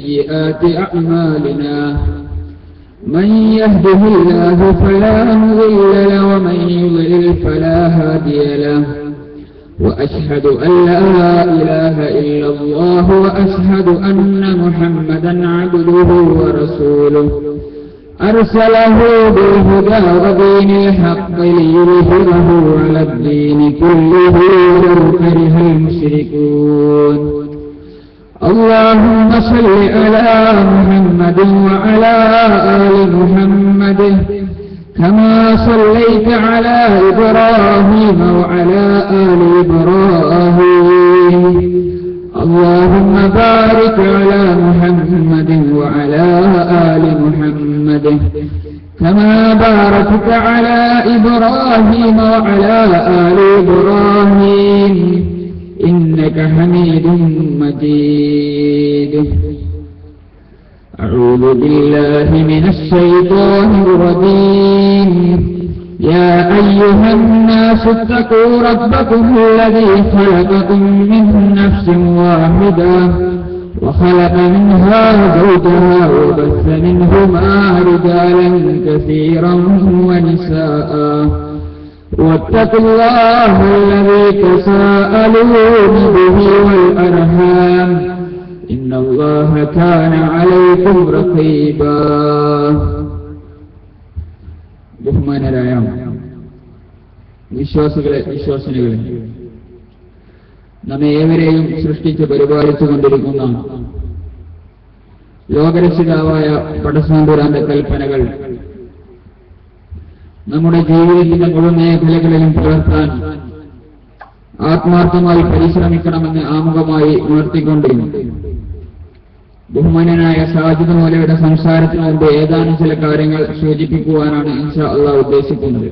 سيئات أعمالنا من يهده الله فلا مضل له ومن يضلل فلا هادي له وأشهد أن لا إله إلا الله وأشهد أن محمدا عبده ورسوله أرسله بالهدى ودين الحق ليظهره على الدين كله ولو كره المشركون اللهم صل على محمد وعلى آل محمد كما صليت على إبراهيم وعلى آل إبراهيم اللهم بارك على محمد وعلى آل محمد كما باركت على إبراهيم وعلى آل إبراهيم إنك حميد مجيد أعوذ بالله من الشيطان الرجيم يا أيها الناس اتقوا ربكم الذي خلقكم من نفس واحدة وخلق منها زوجها وبث منهما رجالا كثيرا ونساء واتقوا الله الذي تساءلون به والأرحام إن الله كان عليكم رقيبا ബഹുമാനരായ വിശ്വാസിനികളെ നമ്മെ ഏവരെയും സൃഷ്ടിച്ച് പരിപാലിച്ചുകൊണ്ടിരിക്കുന്ന ലോകരക്ഷിതാവായ പടച്ചതമ്പുരാന്റെ കൽപ്പനകൾ നമ്മുടെ ജീവിതത്തിന്റെ മുഴുവൻ മേഖലകളിലും പുലർത്താൻ ആത്മാർത്ഥമായി പരിശ്രമിക്കണമെന്ന് ആമുഖമായി ഉണർത്തിക്കൊണ്ടിരുന്നു. ബഹുമാന്യനായ സാജിദ് മൗലവിയുടെ സംസാരത്തിന് മുമ്പ് ഏതാനും ചില കാര്യങ്ങൾ സൂചിപ്പിക്കുവാനാണ് ഇൻഷാ അല്ലാഹ് ഉദ്ദേശിക്കുന്നത്.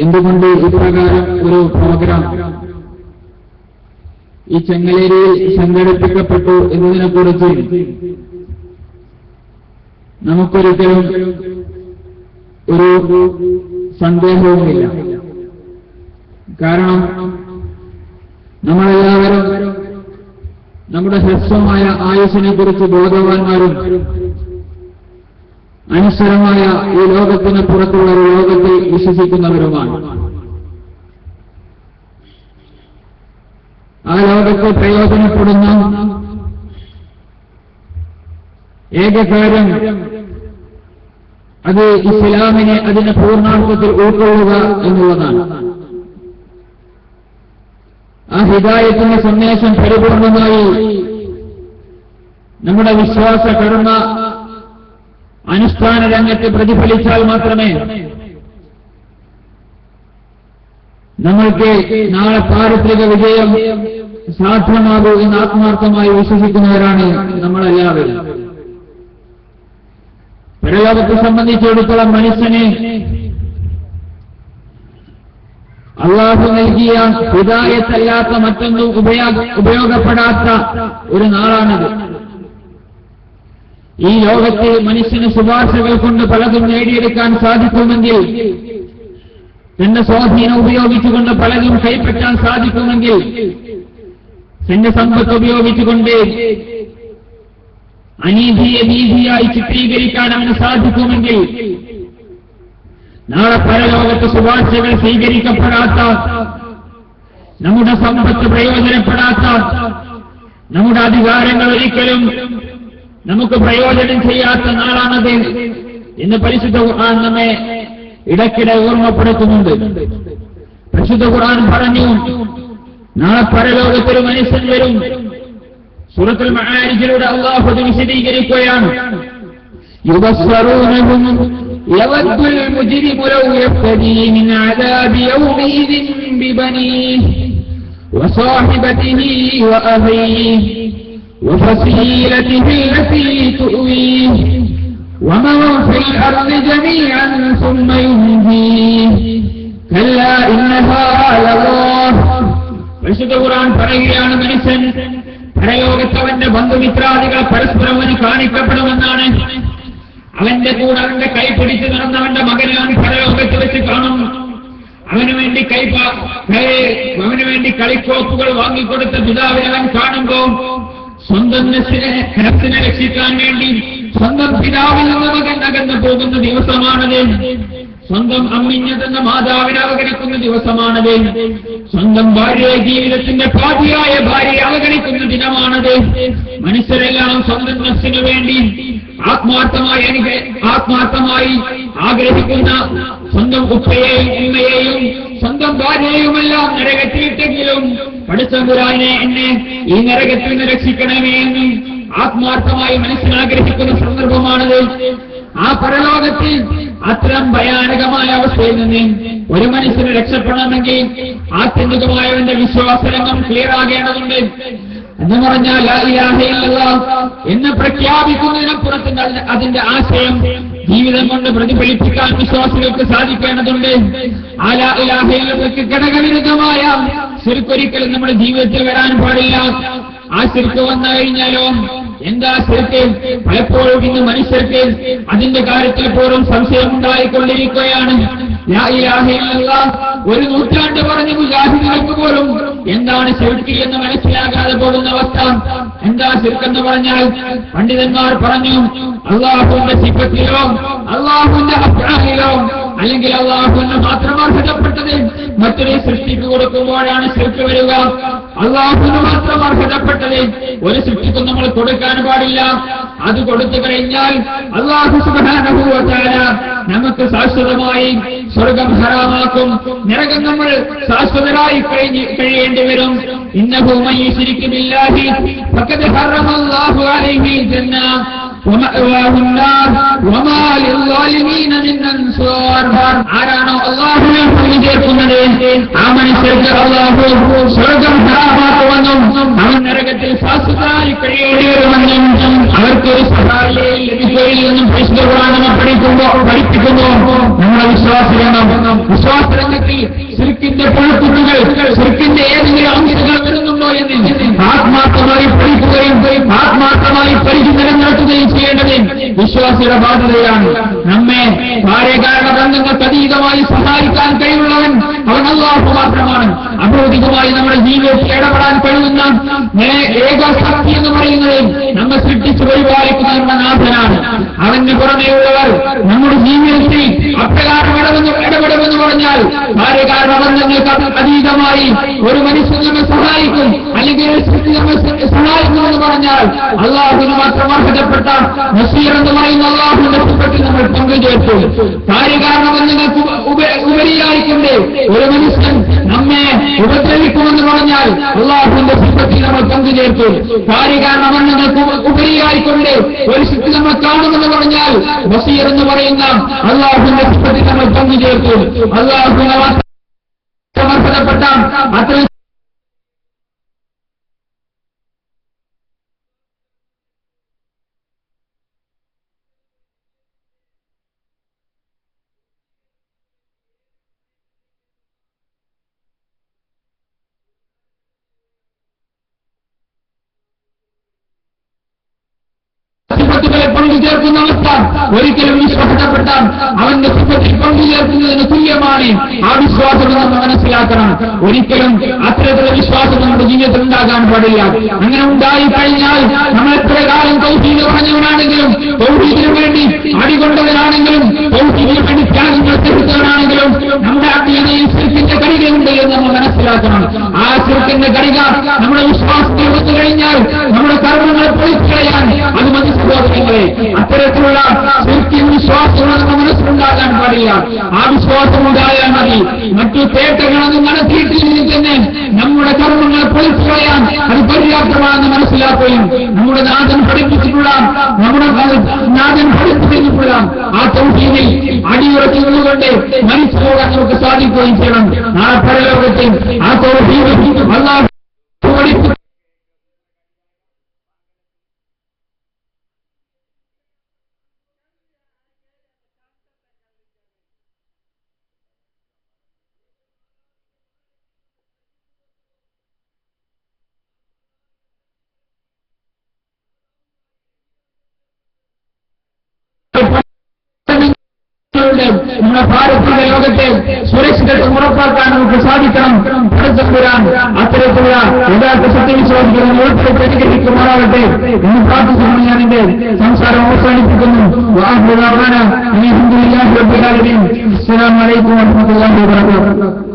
എന്തുകൊണ്ട് ഇപ്രകാരം ഒരു പ്രോഗ്രാം ഈ ചെങ്ങലേരിയിൽ സംഘടിപ്പിക്കപ്പെട്ടു എന്നതിനെക്കുറിച്ച് നമുക്കൊരിക്കലും ഒരു സന്ദേഹവുമില്ല. കാരണം നമ്മളെല്ലാവരും നമ്മുടെ ഹ്രസ്വമായ ആയുസ്സിനെ കുറിച്ച് ബോധവാന്മാരും അനശ്വരമായ ഈ ലോകത്തിന് പുറത്തുള്ള ഒരു ലോകത്തിൽ വിശ്വസിക്കുന്നവരുമാണ്. ആ ലോകത്തെ പ്രയോജനപ്പെടുന്ന ഏക കാര്യം അത് ഇസ്ലാമിനെ അതിന്റെ പൂർണ്ണാർത്ഥത്തിൽ ഉൾക്കൊള്ളുക എന്നുള്ളതാണ്. ആ ഹിദായത്തിന്റെ സന്ദേശം പരിപൂർണമായി നമ്മുടെ വിശ്വാസ കർമ്മ അനുഷ്ഠാന രംഗത്ത് പ്രതിഫലിച്ചാൽ മാത്രമേ നമ്മൾക്ക് നാളെ പാരത്രിക വിജയം സാധ്യമാകൂ എന്ന് ആത്മാർത്ഥമായി വിശ്വസിക്കുന്നവരാണ് നമ്മളെല്ലാവരും. പരലോകത്തെ സംബന്ധിച്ചിടത്തോളം മനുഷ്യന് അള്ളാഹു നൽകിയ ഹിദായത്തല്ലാത്ത മറ്റൊന്നും ഉപയോഗപ്പെടാത്ത ഒരു നാളാണിത്. ഈ ലോകത്ത് മനുഷ്യന് ശുപാർശകൾ കൊണ്ട് പലതും നേടിയെടുക്കാൻ സാധിക്കുമെങ്കിൽ, തന്റെ സ്വാധീനം ഉപയോഗിച്ചുകൊണ്ട് പലതും കൈപ്പറ്റാൻ സാധിക്കുമെങ്കിൽ, തന്റെ സമ്പത്ത് ഉപയോഗിച്ചുകൊണ്ട് അനീതിയെ നീതിയായി ചിത്രീകരിക്കാൻ അവന് സാധിക്കുമെങ്കിൽ, നാളെ പരലോകത്ത് ശുപാർശകൾ സ്വീകരിക്കപ്പെടാത്ത, നമ്മുടെ സമ്പത്ത് പ്രയോജനപ്പെടാത്ത, നമ്മുടെ അധികാരങ്ങൾ ഒരിക്കലും നമുക്ക് പ്രയോജനം ചെയ്യാത്ത നാളാണത് എന്ന് പരിശുദ്ധ ഖുർആൻ നമ്മെ ഇടയ്ക്കിടെ ഓർമ്മപ്പെടുത്തുന്നുണ്ട്. പരിശുദ്ധ ഖുർആൻ പറഞ്ഞു, നാളെ പരലോകത്തൊരു മനുഷ്യൻ വരും. സൂറത്തുൽ മആരിജിലൂടെ അല്ലാഹു അത് വിശദീകരിക്കുകയാണ്. യുബസ്സറൂനഹും يود المجرم لو يفتدي من عذاب يومئذ ببنيه وصاحبته وأخيه وفصيلته التي تؤويه ومن في الأرض جميعا ثم ينجيه كلا إنها لظى. പരിശുദ്ധ ഖുർആൻ പറയുകയാണ്, മനുഷ്യൻ പരലോകത്തവന്റെ ബന്ധുമിത്രാദികൾ പരസ്പരം അവന് കാണിക്കപ്പെടുമെന്നാണ്. അവന്റെ കൂടെ അവന്റെ കൈ പിടിച്ചു നടന്നവന്റെ മകനെ അവൻ പരലോകത്ത് വെച്ച് കാണും. അവന് വേണ്ടി കളിക്കോപ്പുകൾ വാങ്ങിക്കൊടുത്ത പിതാവിനെ അവൻ കാണുമ്പോൾ സ്വന്തം നഫ്സിനെ രക്ഷിക്കാൻ വേണ്ടി സ്വന്തം പിതാവിൽ നിന്ന് മകൻ അകന്നു പോകുന്ന ദിവസമാണത്. സ്വന്തം അമ്മിഞ്ഞതെന്ന മാതാവിനെ അവഗണിക്കുന്ന ദിവസമാണത്. സ്വന്തം ഭാര്യയെ, ജീവിതത്തിന്റെ പാതിയായ ഭാര്യയെ അവഗണിക്കുന്ന ദിനമാണത്. മനുഷ്യരെല്ലാം സ്വന്തം നഫ്സിനു വേണ്ടി ആത്മാർത്ഥമായി ആഗ്രഹിക്കുന്ന സ്വന്തം ഉപ്പയെയും ഉമ്മയെയും സ്വന്തം ഭാര്യയെയുമെല്ലാം നരകത്തിയിട്ടെങ്കിലും പടച്ചതമ്പുരാനെ എന്നെ ഈ നരകത്തിൽ നിന്ന് രക്ഷിക്കണമേ എന്ന് ആത്മാർത്ഥമായി മനസ്സിനാഗ്രഹിക്കുന്ന സന്ദർഭമാണത്. ആ പരലോകത്തിൽ അത്തരം ഭയാനകമായ അവസ്ഥയിൽ നിന്ന് ഒരു മനുഷ്യന് രക്ഷപ്പെടണമെങ്കിൽ ആത്യന്തികമായവന്റെ വിശ്വാസരംഗം ക്ലിയർ ആകേണ്ടതുണ്ട്. എന്ന് പറഞ്ഞാൽ ലാ ഇലാഹ ഇല്ലല്ലാഹ് എന്ന് പ്രഖ്യാപിക്കുന്നതിനപ്പുറത്ത് അതിന്റെ ആശയം ജീവിതം കൊണ്ട് പ്രതിഫലിപ്പിക്കാൻ വിശ്വാസികൾക്ക് സാധിക്കേണ്ടതുണ്ട്. ആ ലാ ഇലാഹ ഇല്ലല്ലാഹ്ക്ക് ഘടകവിരുദ്ധമായ ശിർക്കൊരിക്കലും നമ്മുടെ ജീവിതത്തിൽ വരാൻ പാടില്ല. ആ ശിർക്ക് വന്നു കഴിഞ്ഞാലോ എന്താ ശിർക്ക്? പലപ്പോഴും ഇന്ന് മനുഷ്യർക്ക് അതിന്റെ കാര്യത്തിൽ പോലും സംശയമുണ്ടായിക്കൊണ്ടിരിക്കുകയാണ്. ലാ ഇലാഹ ഇല്ലല്ലാഹ് ഒരു നൂറ്റാണ്ട് പറഞ്ഞ് മുജാഹിദുകൾക്ക് പോലും എന്താണ് ശിർക്ക് എന്ന് മനസ്സിലാകാതെ പോകുന്ന അവസ്ഥ. എന്താ ശിർക്ക് എന്ന് പറഞ്ഞാൽ പണ്ഡിതന്മാർ പറഞ്ഞു, അള്ളാഹുവിന്റെ സിഫത്തിലോ അള്ളാഹുവിന്റെ അഫ്ആലിലോ അല്ലെങ്കിൽ അള്ളാഹുവിന് മാത്രം അർഹതപ്പെട്ടത് മറ്റൊരു സൃഷ്ടിക്ക് കൊടുക്കുമ്പോഴാണ് ശിർക്ക് വരിക. അള്ളാഹുവിന് മാത്രം അർഹതപ്പെട്ടത് ഒരു സൃഷ്ടിക്കും നമ്മൾ കൊടുക്കാൻ പാടില്ല. അത് കൊടുത്തു കഴിഞ്ഞാൽ അള്ളാഹു സുബ്ഹാനഹു വ തആല നമുക്ക് ശാശ്വതമായി സ്വർഗം ഹറാമാക്കും, നരകം നമ്മൾ ശാശ്വതരായി കഴിയേണ്ടി വരും. ഇന്നഹു മൻ യുശ്രിക് ബില്ലാഹി ഫഖദ് ഹറമല്ലാഹു അലൈഹിൽ ജന്ന വമഅവാഹു النار وما للظالمين من انصار. ആരാണോ അല്ലാഹുവിനെ പങ്കുചേർക്കുന്നത് ആ മനുഷ്യർക്ക് അല്ലാഹു സ്വർഗ്ഗം ഹറാമാക്കുമെന്നും അവൻ നരകത്തിൽ ശാശ്വതമായി കഴിയേണ്ടി വരുമെന്നും അവർക്കൊരു സഹായിയെ ലഭിക്കുകയില്ലെന്നും പരിശുദ്ധ ഖുർആൻ പഠിപ്പിക്കുന്നു. നമ്മുടെ വിശ്വാസരംഗത്തിൽ ശിർക്കിന്റെ പുഴുക്കുട്ടുകൾ, ശിർക്കിന്റെ ഏതെങ്കിലും അംശങ്ങൾ വരുന്നുണ്ടോ എന്ന് ആത്മാർത്ഥമായി പഠിക്കുകയും ആത്മാർത്ഥമായി പരിശീലനം നടത്തുകയും ചെയ്യേണ്ടത് വിശ്വാസിയുടെ ബാധ്യതയാണ്. നമ്മെ ഭാര്യകാരണ ബന്ധങ്ങൾക്ക് അതീതമായി സഹായിക്കാൻ കഴിവുള്ളവൻ അവൻ അല്ലാഹു മാത്രമാണ്. അഭൗതികമായി നമ്മുടെ ജീവിതത്തിൽ ഇടപെടാൻ കഴിയുന്ന ഏക ശക്തി എന്ന് പറയുന്നത് നമ്മെ സൃഷ്ടിച്ച് പരിപാലിക്കുന്ന നമ്മുടെ നാഥനാണ്. അവന് പുറമേയുള്ളവർ നമ്മുടെ ജീവിതത്തിൽ അപ്രകാരം ഇടപെടുമെന്ന് പറഞ്ഞാൽ ഭാര്യകാരണ ബന്ധങ്ങൾക്ക് അതീതമായി ഒരു മനുഷ്യൻ നമ്മെ സഹായിക്കും അല്ലെങ്കിൽ ഒരു സൃഷ്ടി നമ്മെ സഹായിക്കുമെന്ന് പറഞ്ഞാൽ അള്ളാഹുവിന് മാത്രം അർഹതപ്പെട്ട നസീർ എന്ന് പറയുന്ന അള്ളാഹുവിന്റെ സിഫത്തിൽ നമ്മൾ പങ്കുചേർത്തു. കാര്യകാരണബന്ധങ്ങൾക്ക് ഉപരിയായിക്കൊണ്ട് ഒരു മനുഷ്യൻ നമ്മെ ഉപദ്രവിക്കുമെന്ന് പറഞ്ഞാൽ അള്ളാഹുവിന്റെ സിഫത്തിൽ നമ്മൾ പങ്കുചേർത്തു. കാര്യകാരണബന്ധങ്ങൾക്ക് ഉപരിയായിക്കൊണ്ട് ഒരു ശക്തി നമ്മൾ കാണുമെന്ന് പറഞ്ഞാൽ ബസീർ എന്ന് പറയുന്ന അള്ളാഹുവിന്റെ സിഫത്തിൽ നമ്മൾ പങ്കുചേർത്തു. അള്ളാഹുവിനെ അർഹതപ്പെട്ട അത്രയും പങ്കുചേർക്കുന്ന അവസ്ഥ ഒരിക്കലും വിശ്വാസപ്പെട്ട അവന്റെ സിഫത്തിൽ പങ്കുചേർക്കുന്നതിന് തുല്യമാണ്. ആ വിശ്വാസം നമ്മൾ മനസ്സിലാക്കണം. ഒരിക്കലും അത്തരത്തിലുള്ള വിശ്വാസം നമ്മുടെ ജീവിതത്തിൽ ഉണ്ടാകാൻ പാടില്ല. അങ്ങനെ ഉണ്ടായിക്കഴിഞ്ഞാൽ നമ്മൾ എത്ര കാലം തൗഹീദ് പറഞ്ഞവനാണെങ്കിലും, തൗഹീദിനു വേണ്ടി അടികൊണ്ടവനാണെങ്കിലും, തൗഹീദിനു വേണ്ടി ത്യാഗങ്ങൾ തീർത്തവനാണെങ്കിലും നമ്മുടെ അഗ്നിയിൽ ശിർക്കിന്റെ കടികയുണ്ട് എന്ന് നമ്മൾ മനസ്സിലാക്കണം. ആ ശിർക്കിന്റെ കടിക നമ്മുടെ വിശ്വാസത്തിൽ വന്നു കഴിഞ്ഞാൽ നമ്മുടെ കർമ്മങ്ങളെ പൊളിച്ചു കളയാൻ അത് മനസ്സിലാക്കുന്നവരെ അത്തരത്തിലുള്ള ശിർക്കും വിശ്വാസങ്ങളും നമ്മുടെ മനസ്സിലുണ്ടാകാൻ പാടില്ല. ആ വിശ്വാസം ഉണ്ടായാൽ മതി. മറ്റു തേട്ടങ്ങളൊന്നും നടത്തിയിട്ടില്ലെങ്കിൽ തന്നെ നമ്മുടെ കർമ്മങ്ങളെ പൊളിച്ചു കളയാൻ അത് പര്യാപ്തമാണെന്ന് മനസ്സിലാക്കുകയും നമ്മുടെ നാഥൻ പഠിപ്പിച്ചിട്ടുള്ള ആ തൗഹീദിൽ അടിയുറച്ചു നിന്നുകൊണ്ട് മരിച്ചു പോകാൻ നമുക്ക് സാധിക്കുകയും ചെയ്യണം. നാളെ പരലോകത്തിൽ ആ തൗഹീദ് അല്ലാഹു പഠിപ്പിച്ചു കൊണ്ട് നമ്മുടെ ഭാരതീയ ലോകത്തെ സുരക്ഷിതത്വം ഉറപ്പാക്കാൻ നമുക്ക് സാധിക്കണം. പടച്ചതമ്പുരാൻ അത്തരത്തിലുള്ള യഥാർത്ഥ സത്യവിശ്വാസികളെ ഉൾപ്പെടുത്തി അനുഗ്രഹിക്കുമാറാവട്ടെ എന്ന് പ്രാർത്ഥിച്ചുകൊണ്ട് ഞാൻ എന്റെ സംസാരം അവസാനിപ്പിക്കുന്നു. അൽഹംദുലില്ലാഹി റബ്ബിൽ ആലമീൻ. അസ്സലാമു അലൈക്കും വറഹ്മത്തുള്ളാഹി വബറകാതുഹു.